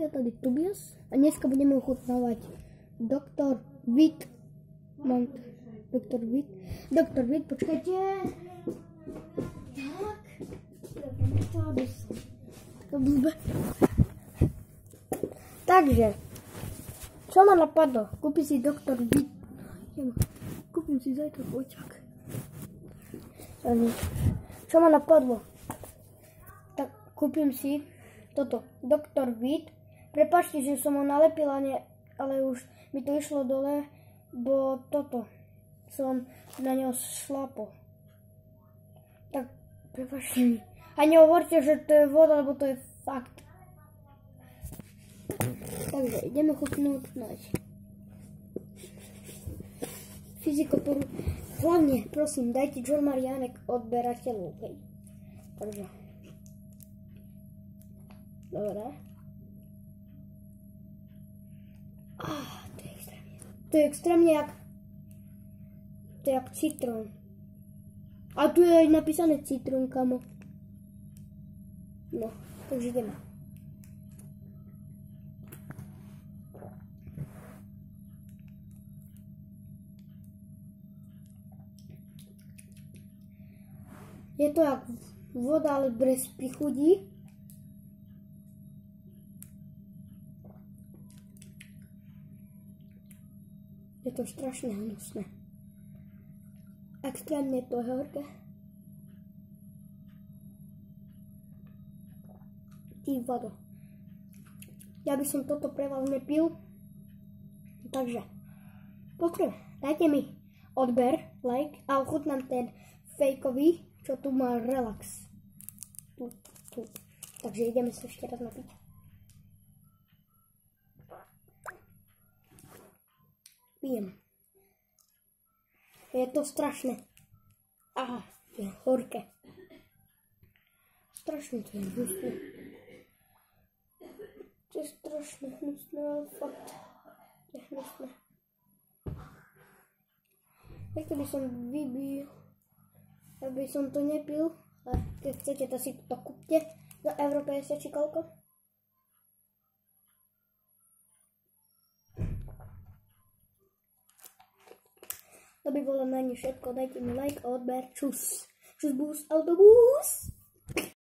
je tady Tobias a dneska budeme ochutnávať Dr. Witt. Mám Dr. Witt. Dr. Witt, počkajte. Tak. Takže, čo ma napadlo? Kúpim si Dr. Witt. Kúpim si zajtra poťak. Čo ma napadlo? Tak kúpim si toto, Dr. Witt. Prepáčte, že som ho nalepila, ale už mi to išlo dole, bo toto som na neho šlapol. Tak prepáčte mi. A nehovorte, že to je voda, lebo to je fakt. Takže ideme chutnúť. Fyzikoporu. Hlavne, prosím, dajte John Mariánek odberateľov, hej. Takže. Dobre. To je extrémne jak... To je jak citrón. A tu je aj napísané citrón, kamo. No, takže ideme. Je to jak voda, ale bez príchutí. Je to strašne hnusné. Extrémne to je horké. Ty vodo. Ja by som toto pre vás nepil. Takže, poprvé, dajte mi odber, like a ochutnám ten fejkový, čo tu má relax. Tu. Takže ideme sa ešte raz napiť. Pijem. Je to strašné. Aha, je horké. Strašne to je hnusné. To je strašne hnusné, ale fakt. To je hnusné. Nechce by som vybil, aby som to nepil. Ale keď chcete, to si to kúpte. Za euro 50 či koľko. To by bolo na ne všetko. Dajte mi like a odber. Čus. Čus bus, autobus.